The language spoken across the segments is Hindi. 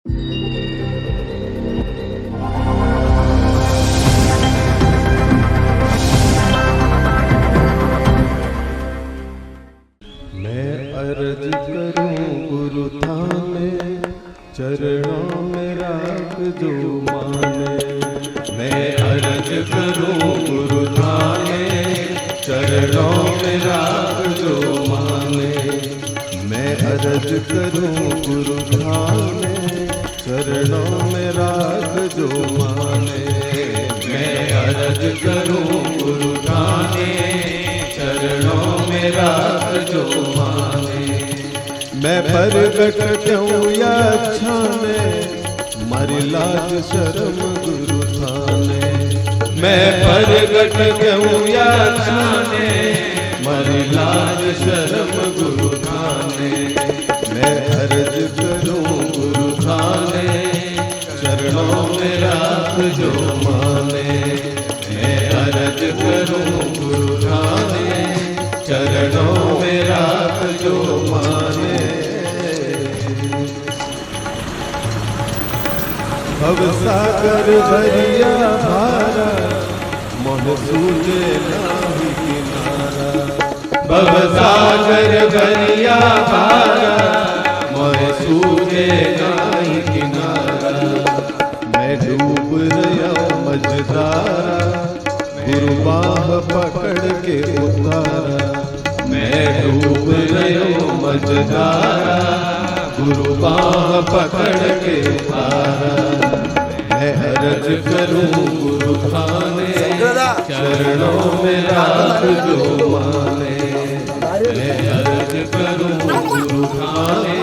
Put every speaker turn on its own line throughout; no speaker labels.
अर्ज करूं गुरु थाने, चरणों में राख जो माने। मैं अर्ज करूं गुरु थाने, चरणों में राख जो माने। मैं अर्ज करूं गुरु थाने, चरणों में राख जो माने। मैं अर्ज करूं गुरु थाने, चरणों में राख जो माने। मैं प्रगट क्यों या छाने, मारी लाज शर्म गुरु थाने। मैं प्रगट क्यों या छाने, मारी लाज शर्म गुरु थाने। मैं अर्ज करूं गुरु थाने, चरणों में राख जो माने। मैं अर्ज करूं गुरु थाने, चरणों में राख जो माने। भव सागर भरिया भारा, मोह सूझे नाही किनारा। भव सागर भरिया भारा, मोह सूझे नाही किनारा। मैं डूब रहा मझधारा, गुरु बाह पकड़ के उतारा। मैं डूब रहा मझधारा, गुरु बाह पकड़ के उतारा। मैं अर्ज करूं गुरु थाने, चरणों में राख जो माने। मैं अर्ज करूं गुरु थाने,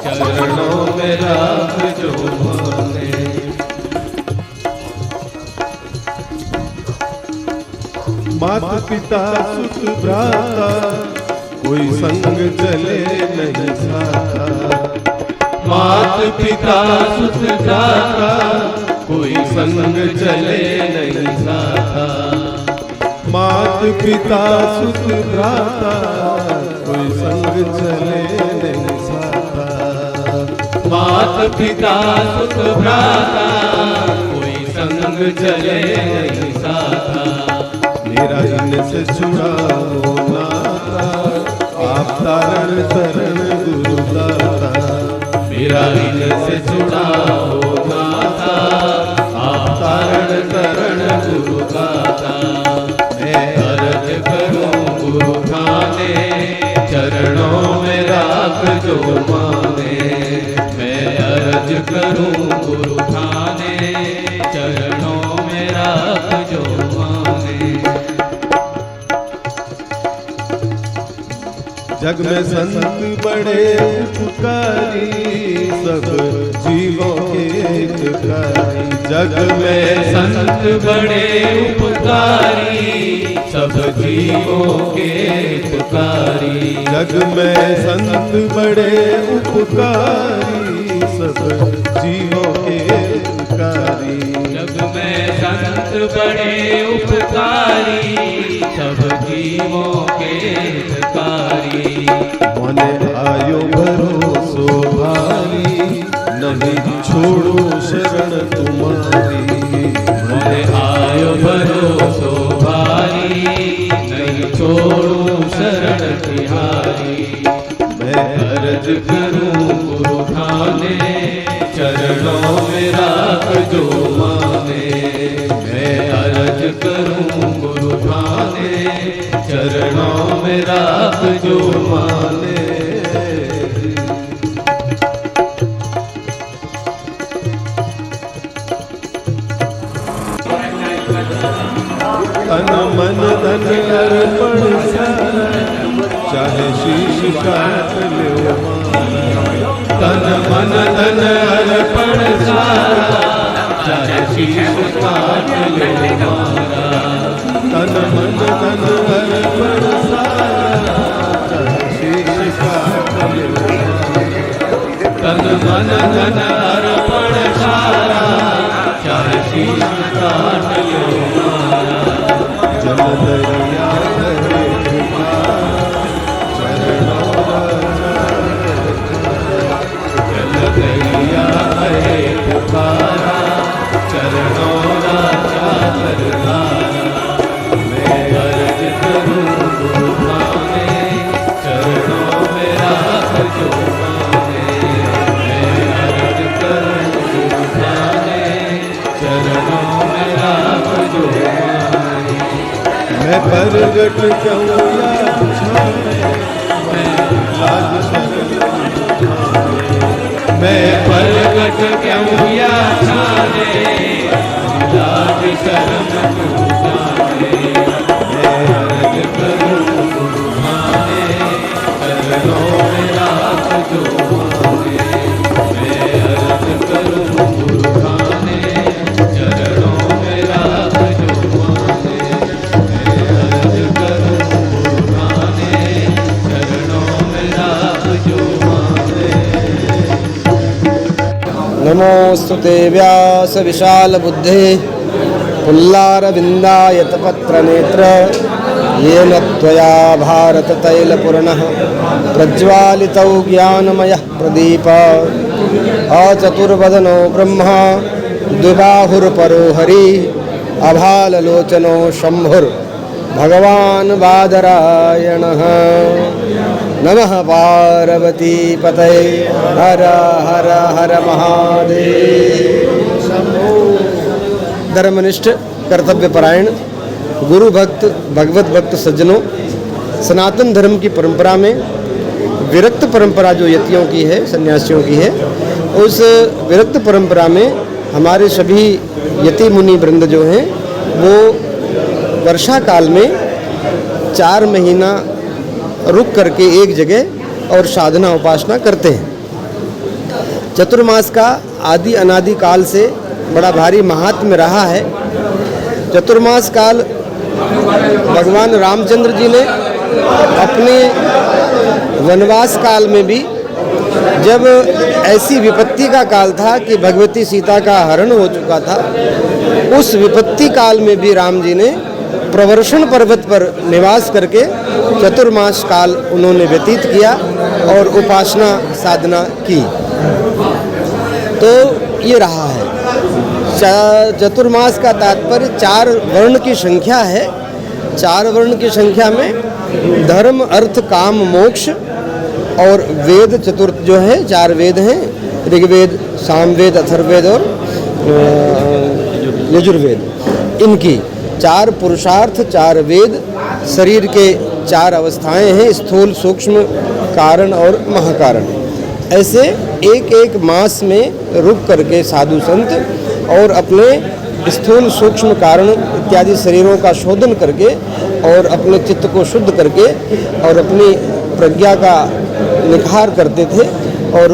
चरणों में राख जो माने। माता पिता सुत भ्राता, कोई संग चले नहीं साथा। मात पिता सुत भ्राता, कोई संग चले नहीं साथा। मात पिता सुत भ्राता, कोई संग चले नहीं साथा। मात पिता सुत भ्राता, कोई संग चले नहीं साथा। मेरा इनसे छुड़ाओ नाता, आप तारण तरण गुरु दाता। मेरा इनसे छुड़ाओ नाता, आप तारण तरण गुरु दाता। मैं अर्ज करूं गुरु थाने, चरणों में राख जो माने। मैं अर्ज करूं गुरु थाने, चरणों में राख जो माने। जग में संत बड़े उपकारी, सब जीवों के हितकारी। जग में संत बड़े उपकारी, सब जीवों के हितकारी। जग में संत बड़े उपकारी, सब जीवों के हितकारी। जग में संत बड़े उपकारी, सब जीवों के हितकारी। मने आयो भरोसो भारी, नहीं छोड़ो शरण तुम्हारी। मने आयो भरोसो भारी, नहीं छोड़ो शरण तिहारी। मैं अर्ज करूं गुरु थाने, चरणों में राख जो माने। मैं अर्ज करूं गुरु थाने, चरणों में राख जो माने। तन मन धन अर्पण सारा, चाहे शीश काट लो मारा। तन मन धन अर्पण सारा, चाहे शीश काट लो मारा। तन मन धन अर्पण सारा, चाहे शीश काट लो मारा। तन मन धन अर्पण सारा, चाहे शीश काट लो मारा। जल दरिया भरे चरणों, जल दरिया प्रगट क्यों या छाने, मैं लाज सकल मैं प्रगट क्यों या छाने, लाज शर्म क्यों जाने, मैं अर्ज करूं तुम्हारे चरणों में राख जो माने, मैं अर्ज करूं तुम्हारे चरणों में राख जो माने, मैं अर्ज करूं तुम्हारे चरणों में राख जो माने।
नमोस्तुते व्यास विशाल बुद्धे पुल्लारविन्दायतपत्रनेत्र येन त्वया भारत तैलपूर्णः प्रज्वालितौ ज्ञानमयः प्रदीप अचतुर्वदनो ब्रह्मा द्विबाहुर्परो हरि अभाललोचनो शम्भुर् भगवान् बादरायणः। नमः पार्वती पतये हर हर हर महादेव। धर्मनिष्ठ कर्तव्यपरायण गुरु भक्त भगवत भक्त सज्जनों, सनातन धर्म की परंपरा में विरक्त परंपरा जो यतियों की है, सन्यासियों की है, उस विरक्त परंपरा में हमारे सभी यति मुनि वृंद जो हैं वो वर्षा काल में 4 महीना रुक करके एक जगह और साधना उपासना करते हैं। चतुर्मास का आदि अनादि काल से बड़ा भारी महात्म्य रहा है। चतुर्मास काल भगवान रामचंद्र जी ने अपने वनवास काल में भी, जब ऐसी विपत्ति का काल था कि भगवती सीता का हरण हो चुका था, उस विपत्ति काल में भी राम जी ने प्रवर्षण पर्वत पर निवास करके चतुर्मास काल उन्होंने व्यतीत किया और उपासना साधना की। तो ये रहा है। चतुर्मास का तात्पर्य 4 वर्ण की संख्या है। 4 वर्ण की संख्या में धर्म अर्थ काम मोक्ष और वेद चतुर्थ जो है 4 वेद हैं, ऋग्वेद सामवेद अथर्ववेद और यजुर्वेद। इनकी 4 पुरुषार्थ 4 वेद, शरीर के 4 अवस्थाएं हैं, स्थूल सूक्ष्म कारण और महाकारण। ऐसे एक एक मास में रुक करके साधु संत और अपने स्थूल सूक्ष्म कारण इत्यादि शरीरों का शोधन करके और अपने चित्त को शुद्ध करके और अपनी प्रज्ञा का निखार करते थे और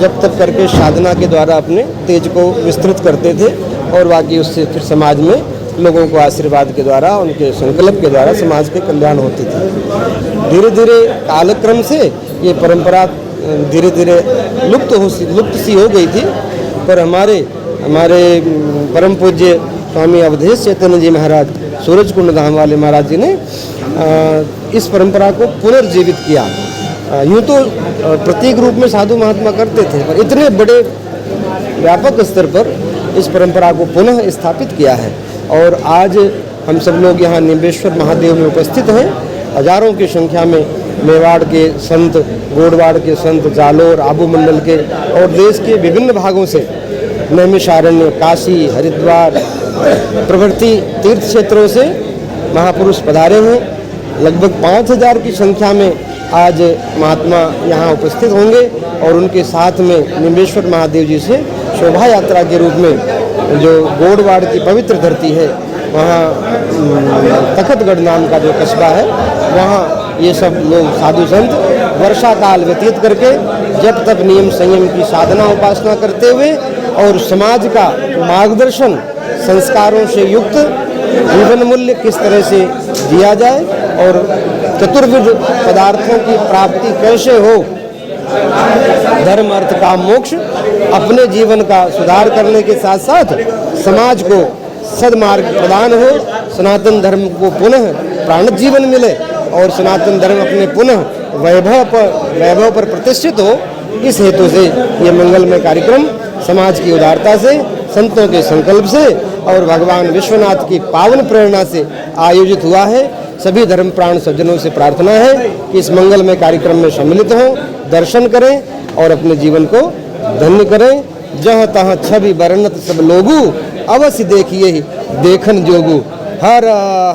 जब तक करके साधना के द्वारा अपने तेज को विस्तृत करते थे और बाकी उससे फिर समाज में लोगों को आशीर्वाद के द्वारा, उनके संकल्प के द्वारा समाज के कल्याण होती थी। धीरे धीरे कालक्रम से ये परंपरा धीरे धीरे लुप्त सी हो गई थी, पर हमारे परम पूज्य स्वामी अवधेश चैतन्य जी महाराज, सूरज कुंड धाम वाले महाराज जी ने इस परंपरा को पुनर्जीवित किया। यूँ तो प्रतीक रूप में साधु महात्मा करते थे, पर इतने बड़े व्यापक स्तर पर इस परंपरा को पुनः स्थापित किया है। और आज हम सब लोग यहाँ निम्बेश्वर महादेव में उपस्थित हैं। हजारों की संख्या में मेवाड़ के संत, गोडवाड़ के संत, जालोर, आबू मंडल के और देश के विभिन्न भागों से, नैमिषारण्य, काशी, हरिद्वार प्रभृति तीर्थ क्षेत्रों से महापुरुष पधारे हैं। लगभग 5000 की संख्या में आज महात्मा यहाँ उपस्थित होंगे और उनके साथ में निम्बेश्वर महादेव जी से शोभा यात्रा के रूप में जो गोडवाड़ की पवित्र धरती है, वहाँ तखतगढ़ नाम का जो कस्बा है, वहाँ ये सब लोग साधु संत वर्षा काल व्यतीत करके जब तक नियम संयम की साधना उपासना करते हुए और समाज का मार्गदर्शन संस्कारों से युक्त जीवन मूल्य किस तरह से दिया जाए और चतुर्विध पदार्थों की प्राप्ति कैसे हो, धर्म अर्थ काम मोक्ष, अपने जीवन का सुधार करने के साथ साथ समाज को सद्मार्ग प्रदान हो, सनातन धर्म को पुनः प्राणित जीवन मिले और सनातन धर्म अपने पुनः वैभव पर प्रतिष्ठित हो। इस हेतु से ये मंगलमय कार्यक्रम समाज की उदारता से, संतों के संकल्प से और भगवान विश्वनाथ की पावन प्रेरणा से आयोजित हुआ है। सभी धर्म प्राण सज्जनों से प्रार्थना है कि इस मंगलमय कार्यक्रम में सम्मिलित हों, दर्शन करें और अपने जीवन को धन्य करें। जहाँ तहाँ छवि बरनत सब लोगू, अवश्य देखिए देखन जोगू। हर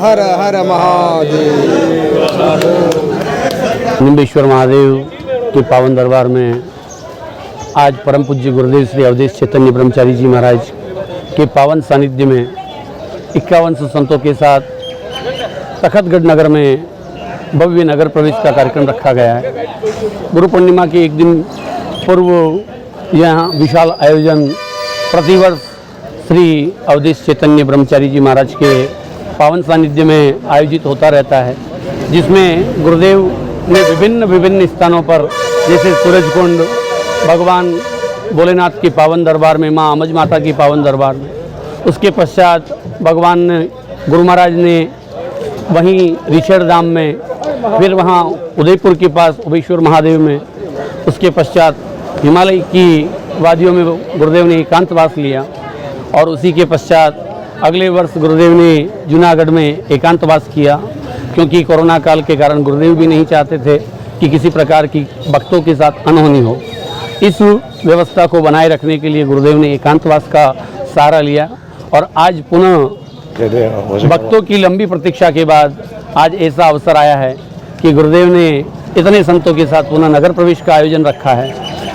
हर हर महादेव।
निम्बेश्वर महादेव के पावन दरबार में आज परम पूज्य गुरुदेव श्री अवधेश चैतन्य ब्रह्मचारी जी महाराज के पावन सानिध्य में 51 संतों के साथ तखतगढ़ नगर में भव्य नगर प्रवेश का कार्यक्रम रखा गया है। गुरु पूर्णिमा के एक दिन पूर्व यहाँ विशाल आयोजन प्रतिवर्ष श्री अवधेश चैतन्य ब्रह्मचारी जी महाराज के पावन सानिध्य में आयोजित होता रहता है, जिसमें गुरुदेव ने विभिन्न स्थानों पर जैसे सूरजकुंड, भगवान भोलेनाथ के पावन दरबार में, माँ अमज माता की पावन दरबार में, उसके पश्चात भगवान ने गुरु महाराज ने वहीं ऋषिकेश धाम में, फिर वहाँ उदयपुर के पास उबेश्वर महादेव में, उसके पश्चात हिमालय की वादियों में गुरुदेव ने एकांतवास लिया और उसी के पश्चात अगले वर्ष गुरुदेव ने जूनागढ़ में एकांतवास किया, क्योंकि कोरोना काल के कारण गुरुदेव भी नहीं चाहते थे कि किसी प्रकार की भक्तों के साथ अनहोनी हो। इस व्यवस्था को बनाए रखने के लिए गुरुदेव ने एकांतवास का सहारा लिया और आज पुनः भक्तों की लंबी प्रतीक्षा के बाद आज ऐसा अवसर आया है कि गुरुदेव ने इतने संतों के साथ पुनः नगर प्रवेश का आयोजन रखा है,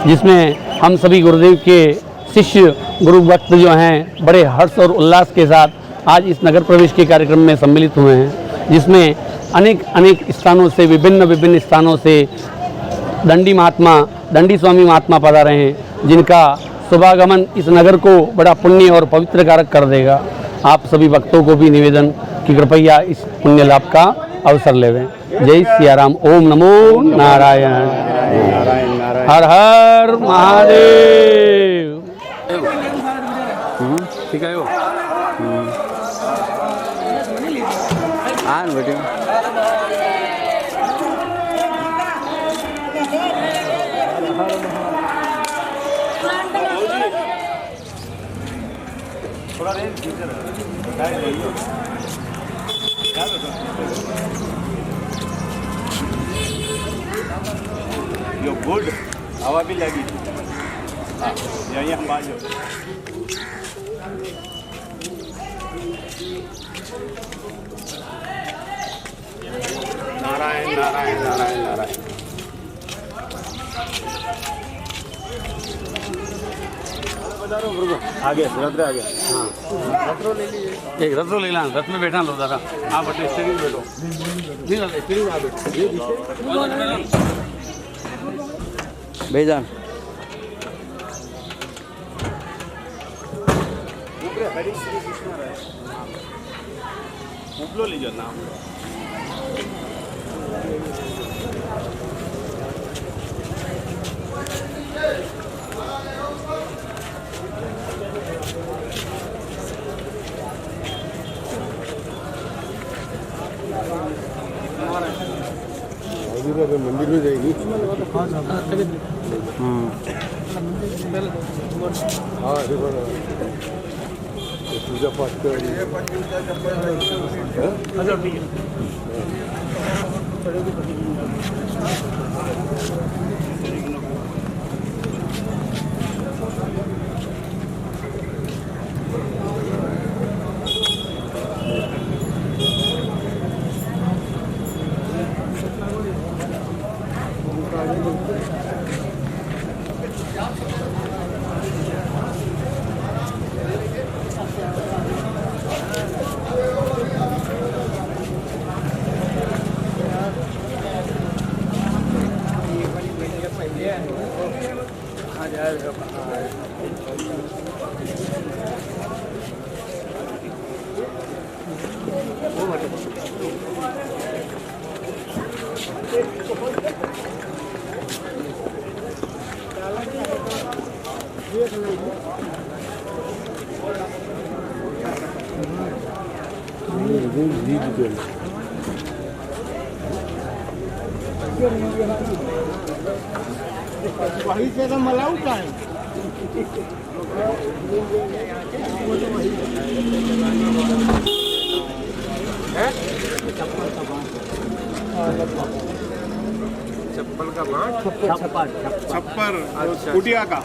जिसमें हम सभी गुरुदेव के शिष्य गुरु भक्त जो हैं बड़े हर्ष और उल्लास के साथ आज इस नगर प्रवेश के कार्यक्रम में सम्मिलित हुए हैं, जिसमें अनेक स्थानों से विभिन्न स्थानों से दंडी स्वामी महात्मा पधारे हैं, जिनका शुभागमन इस नगर को बड़ा पुण्य और पवित्र कारक कर देगा। आप सभी भक्तों को भी निवेदन कि कृपया इस पुण्य लाभ का अवसर लेवें। जय सिया राम। ओम नमो नारायण। हर हर महादेव। ठीक है।
यो गुड हवा भी लगी। हाँ यही हम बाजू नारायण नारायण नारायण नारायण। आगे रथ आगे। हाँ
एक रथ ले ला, रथ में बैठा लो दादा। हाँ बटे स्टीयरिंग में बैठो। नहीं दादा स्टीयरिंग में बैठो।
बेजान
उपलो लीजिए नाम।
मंदिर में जाएगी। हाँ पूजा पाठ कर
वही से तो मलाऊ का है।
चप्पल का बांट छप्पर कुटिया का।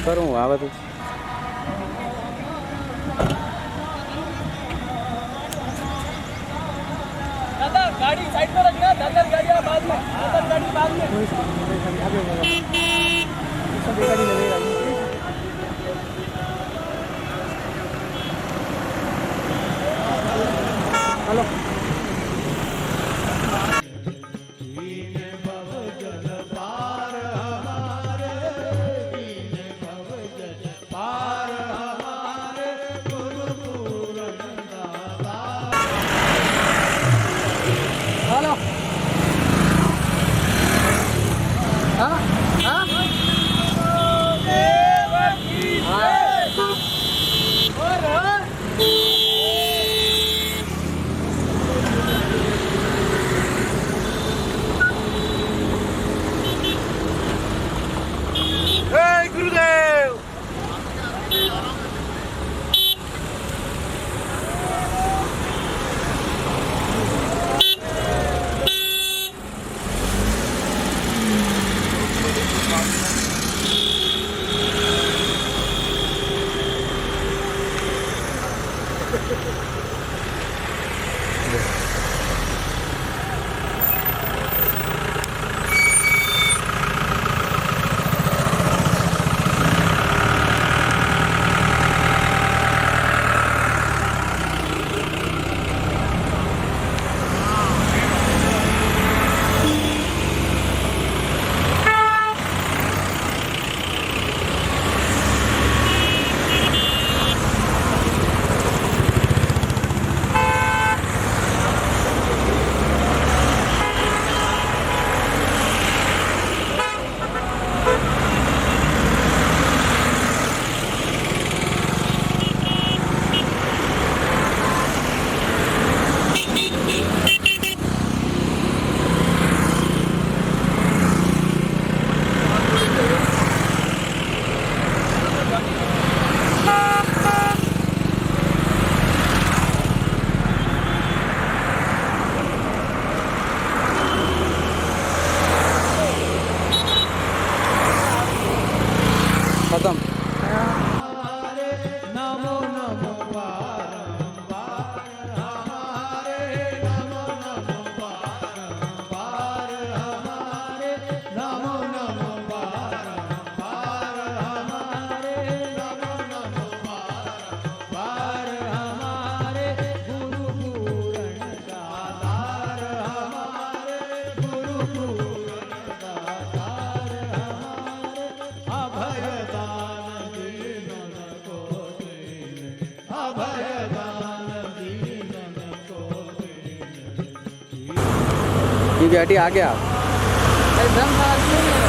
કરું આવે તો
दादा गाड़ी साइड पर रखना, दादा गाड़ी बाद में, दादा गाड़ी बाद में। हेलो हेलो हाँ हाँ
गुरुदेव
खत्म ये बेटी आ गया
एकदम